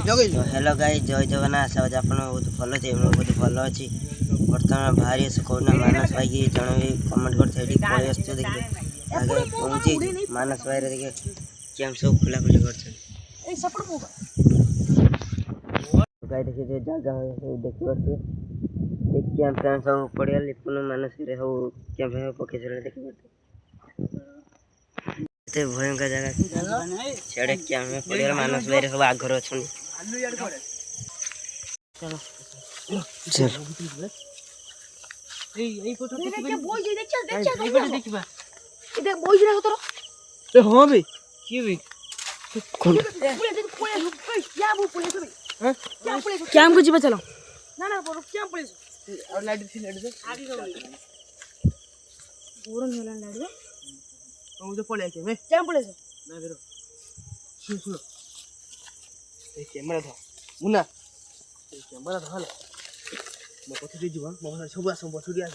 hello guys जय जगन्नाथ आशा करछि आपण बहुत भल छे मु बहुत भल अछि वर्तमान भारी से कोना मानस भाई की जण कमेंट कर थेडी पळे असतो देखिए आगे पहुंची मानस भाई रे देखिए केम सब खुला खुली कर छन ए सपोर्ट मो गाइस देखिए जे जगह है देखि परछे एक कैंप फैन सब पड़िया लिपुन मानस रे हो कैंप में पके चले देखि ते भयंकर जगह छेड़े कैंप में पड़िया मानस भाई रे सब आगर अछन चलो चल ए फोटो देखि बोई जे देख देखिबा ए देख बोई जे होतरो ए हां बे की बे कोन क्या वो पुलिस बे हां क्या पुलिस क्या हमको जीवा चलो ना बोलो क्या पुलिस और लाइट थी लाइट से आगे का पूरा होला लाइट से तो मुझे पड़े के बे क्या पुलिस ना बेरो सुन सुन ए कैमरा था मुन्ना ए कैमरा था हला मो कथि दे जीवन मो सब आसम बसुडी आस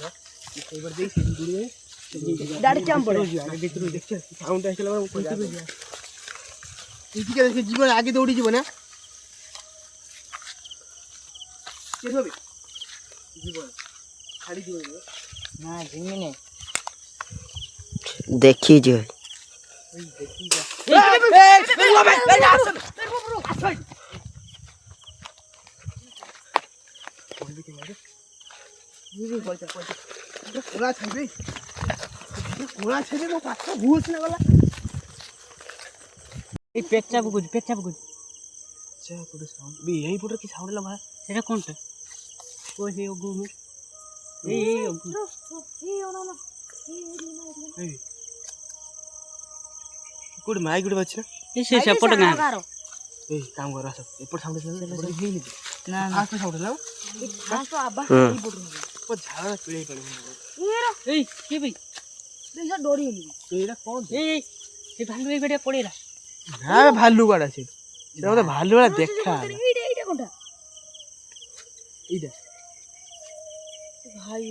एक बार देख से दूर डाड कैम पड़े आगे देख देख साउंड आइला मैं कोन दे जा इति के देख जीवन आगे दौड़ी जीवन ना के होबे जीवन खाली जीवन ना जिमी ने देखी जो देखी जा कोला छबे मो पाछ भूस न गला ए पेचा बुकुज चा पुडे साउंड बे यही पुडे की साउंड ला सेटा कोनटा ओ हे ओगु ए ओगु ए ओना ना ए कोड माइक गुड बच्चा ए से सपोर्ट गार ए काम कर सब एपर साउंड से ना ना फास्ट साउंड ला फास्ट आबा ई बोड पर झाड़ा पिळे पड़े ए के भाई देखा डोरी होली एरा कौन ए भालू एक बेटा पड़ेला ना भालू गाडा से सेटा तो भालू वाला देखा एटा कोनटा एटा भाई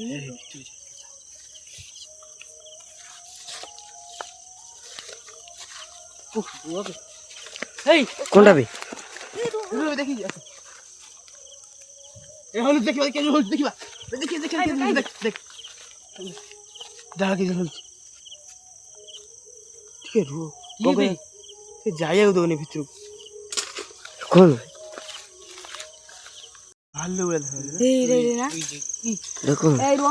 उफ बुआ बे ए कोनटा बे देखि ए होल देखिबा के होल देखिबा देख देख जा के होल ठीक है रो को बे से जाया दोने भितर कोन भालू वाला ए रे ना देखो ए रो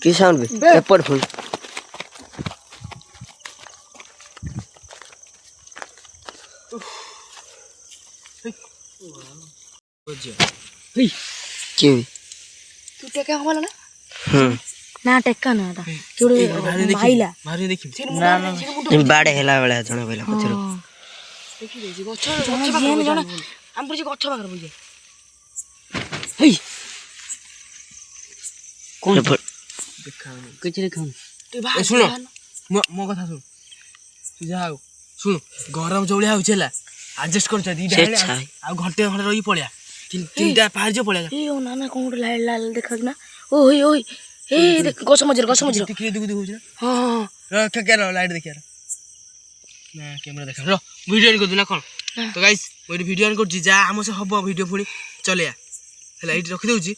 की साउंड बे एपर फोन तू टेका हमला ना ना टेका ना ता केडे माइला मारी देखि ना ना बाडे हेला बेला जण बेला पछरो देखि देजी गछ जण हम पुरी गछ बागर बुझे हेई कोन देखा कचरे खान ए सुनो मो कथा सुन तू जाओ सुन गरम जौलिया होचेला एडजस्ट कर छ दी डाले आ घंटे खंडे रही पड़िया तीनटा पार जो पड़िया ए ओ नाना कोन लाल लाल देखा ना ओई ओई ए देख गछ मजर टिकरी दुगु होछ ना हां हां के लाइट देखिया ना कैमरा देखा रो वीडियो कर दुना कोन तो गाइस मोर वीडियो ऑन कर जा हम से हबो वीडियो पुनी चलिया हला इट रखि दउची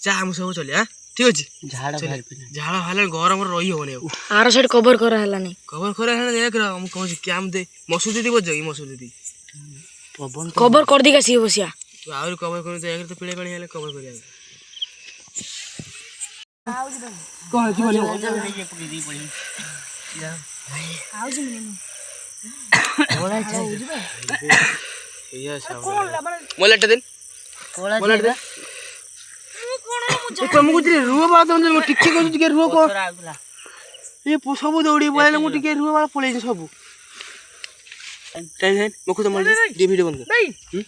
जा हम सब चलिया ठीक अछि झाड़ा हाल गरम रही होने आरो साइड कवर करा हला नहीं कवर करा है देख रे हम कहू कैम दे मसू दीदी बज गई मसू दीदी पवन कवर कर दी का सी बसिया तो और कवर कर दे तो पिळे पानी हेले कवर करिया आउज बन कह जी बोले ये पकड़ी दी पड़ी या आउज मने बोला छ ये सब मोलट दिन मोलट दे तुम कुछ रुआ बात तुम टिके को टिके रुआ को ये सब दौड़ी बोले मु टिके रुआ वाला पळे सब टाइम है मको तो मल दे वीडियो बंद कर